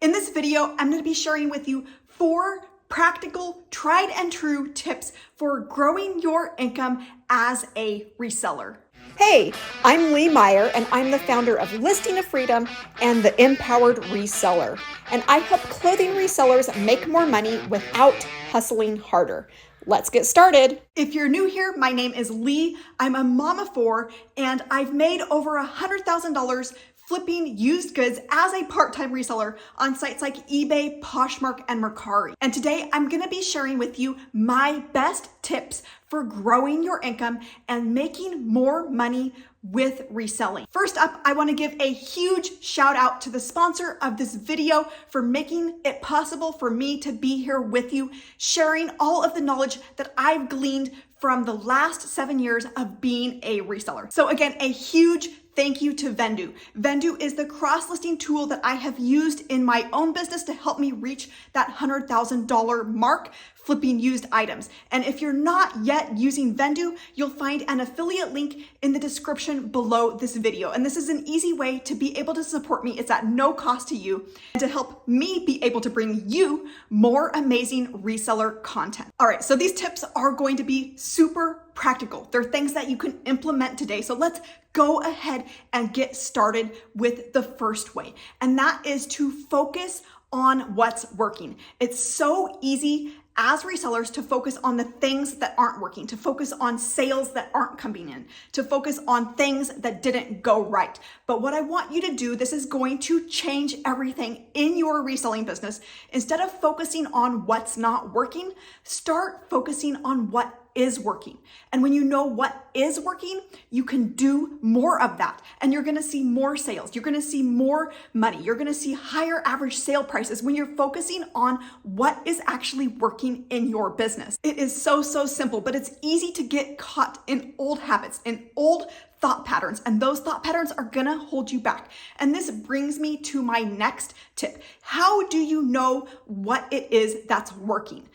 In this video, I'm going to be sharing with you 4 practical, tried and true tips for growing your income as a reseller. Hey, I'm Lee Meyer, and I'm the founder of Listing of Freedom and the Empowered Reseller. And I help clothing resellers make more money without hustling harder. Let's get started. If you're new here, my name is Lee. I'm a mom of 4, and I've made over $100,000 flipping used goods as a part-time reseller on sites like eBay, Poshmark, and Mercari. And today I'm gonna be sharing with you my best tips for growing your income and making more money with reselling. First up, I wanna give a huge shout out to the sponsor of this video for making it possible for me to be here with you, sharing all of the knowledge that I've gleaned from the last 7 years of being a reseller. So again, a huge thank you to Vendoo. Vendoo is the cross-listing tool that I have used in my own business to help me reach that $100,000 mark flipping used items. And if you're not yet using Vendoo, you'll find an affiliate link in the description below this video. And this is an easy way to be able to support me. It's at no cost to you and to help me be able to bring you more amazing reseller content. All right, so these tips are going to be super practical. They're things that you can implement today. So let's go ahead and get started with the first way. And that is to focus on what's working. It's so easy as resellers to focus on the things that aren't working, to focus on sales that aren't coming in, to focus on things that didn't go right. But what I want you to do, this is going to change everything in your reselling business. Instead of focusing on what's not working, start focusing on what is working. And when you know what is working, you can do more of that. And you're gonna see more sales. You're gonna see more money. You're gonna see higher average sale prices when you're focusing on what is actually working in your business. It is so simple, but it's easy to get caught in old habits, in old thought patterns, and those thought patterns are gonna hold you back. And this brings me to my next tip. How do you know what it is that's working?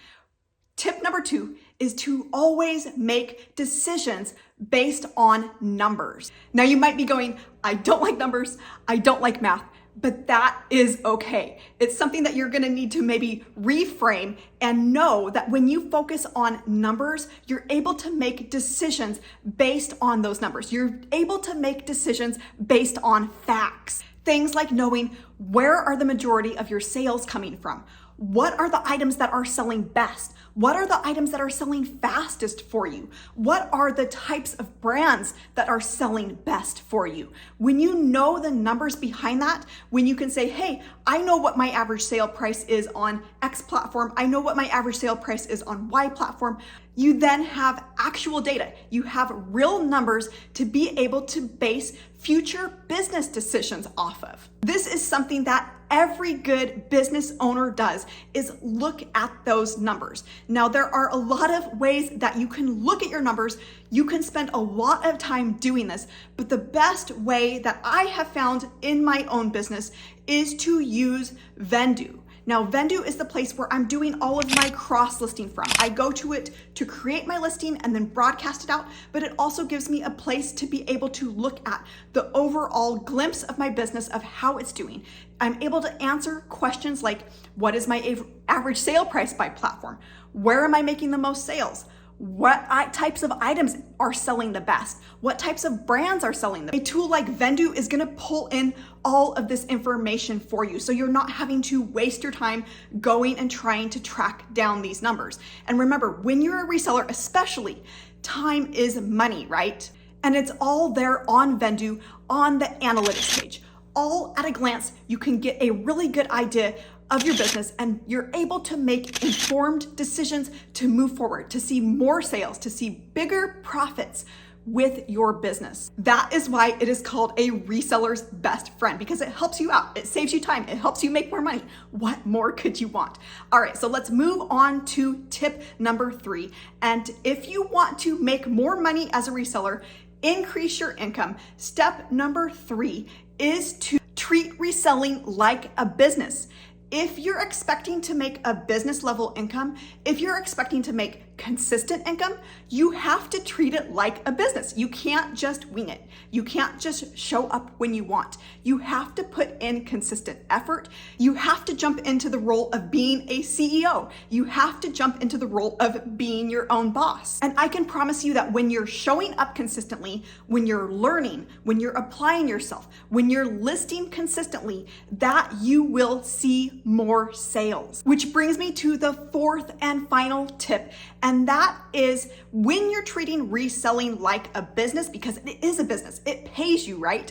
Tip number 2 is to always make decisions based on numbers. Now you might be going, I don't like numbers, I don't like math, but that is okay. It's something that you're gonna need to maybe reframe and know that when you focus on numbers, you're able to make decisions based on those numbers. You're able to make decisions based on facts. Things like knowing where are the majority of your sales coming from? What are the items that are selling best? What are the items that are selling fastest for you? What are the types of brands that are selling best for you? When you know the numbers behind that, when you can say, hey, I know what my average sale price is on X platform, I know what my average sale price is on Y platform, you then have actual data. You have real numbers to be able to base future business decisions off of. This is something that every good business owner does, is look at those numbers. Now, there are a lot of ways that you can look at your numbers. You can spend a lot of time doing this, but the best way that I have found in my own business is to use Vendoo. Now, Vendoo is the place where I'm doing all of my cross-listing from. I go to it to create my listing and then broadcast it out, but it also gives me a place to be able to look at the overall glimpse of my business of how it's doing. I'm able to answer questions like, what is my average sale price by platform? Where am I making the most sales? What types of items are selling the best? What types of brands are selling the best? A tool like Vendoo is gonna pull in all of this information for you, so you're not having to waste your time going and trying to track down these numbers. And remember, when you're a reseller especially, time is money, right? And it's all there on Vendoo on the analytics page. All at a glance, you can get a really good idea of your business, and you're able to make informed decisions to move forward, to see more sales, to see bigger profits with your business. That is why it is called a reseller's best friend, because it helps you out. It saves you time. It helps you make more money. What more could you want? All right, so let's move on to tip number 3. And if you want to make more money as a reseller, increase your income, step number 3 is to treat reselling like a business. If you're expecting to make a business level income, if you're expecting to make consistent income, you have to treat it like a business. You can't just wing it. You can't just show up when you want. You have to put in consistent effort. You have to jump into the role of being a CEO. You have to jump into the role of being your own boss. And I can promise you that when you're showing up consistently, when you're learning, when you're applying yourself, when you're listing consistently, that you will see more sales. Which brings me to the fourth and final tip, and that is when you're treating reselling like a business, because it is a business, it pays you, right?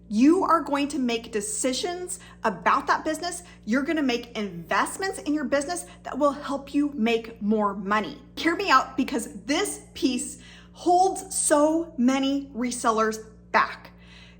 You are going to make decisions about that business. You're going to make investments in your business that will help you make more money. Hear me out, because this piece holds so many resellers back.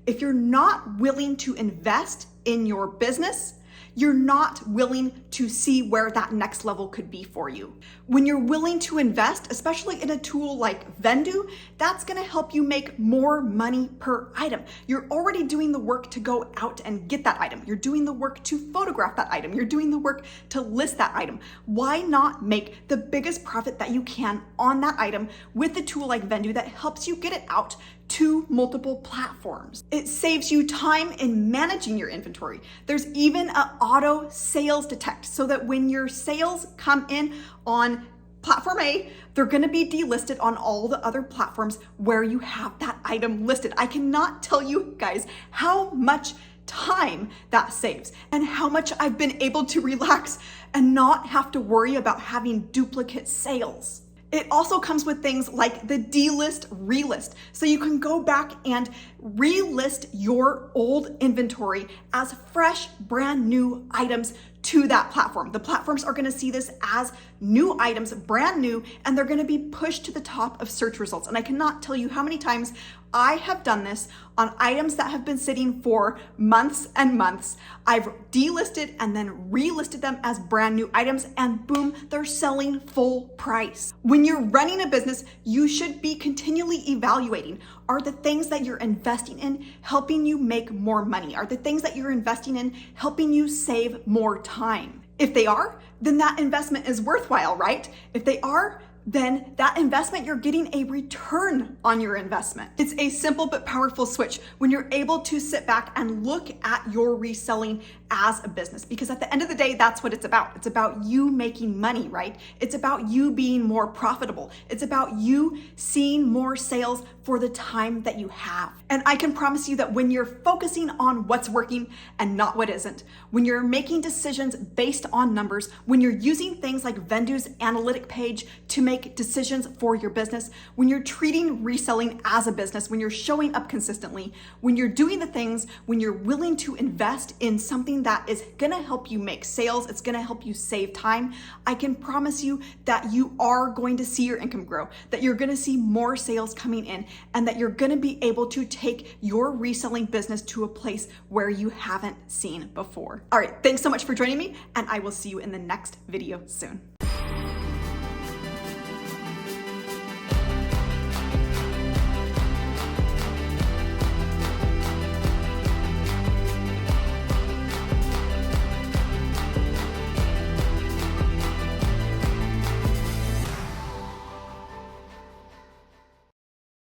If you're not willing to invest in your business, you're not willing to see where that next level could be for you. When you're willing to invest, especially in a tool like Vendoo, that's gonna help you make more money per item. You're already doing the work to go out and get that item. You're doing the work to photograph that item. You're doing the work to list that item. Why not make the biggest profit that you can on that item with a tool like Vendoo that helps you get it out to multiple platforms? It saves you time in managing your inventory. There's even an auto sales detect, so that when your sales come in on platform A, they're gonna be delisted on all the other platforms where you have that item listed. I cannot tell you guys how much time that saves and how much I've been able to relax and not have to worry about having duplicate sales. It also comes with things like the delist, relist. So you can go back and relist your old inventory as fresh, brand new items to that platform. The platforms are gonna see this as new items, brand new, and they're gonna be pushed to the top of search results. And I cannot tell you how many times I have done this on items that have been sitting for months and months. I've delisted and then relisted them as brand new items, and boom, they're selling full price. When you're running a business, you should be continually evaluating, are the things that you're investing in helping you make more money? Are the things that you're investing in helping you save more time? If they are, then that investment is worthwhile, right? If they are, then that investment, you're getting a return on your investment. It's a simple but powerful switch when you're able to sit back and look at your reselling as a business, because at the end of the day, that's what it's about. It's about you making money, right? It's about you being more profitable. It's about you seeing more sales for the time that you have. And I can promise you that when you're focusing on what's working and not what isn't, when you're making decisions based on numbers, when you're using things like Vendoo's analytic page to make decisions for your business, when you're treating reselling as a business, when you're showing up consistently, when you're doing the things, when you're willing to invest in something that is gonna help you make sales, it's gonna help you save time, I can promise you that you are going to see your income grow, that you're gonna see more sales coming in, and that you're gonna be able to take your reselling business to a place where you haven't seen before. All right, thanks so much for joining me, and I will see you in the next video soon.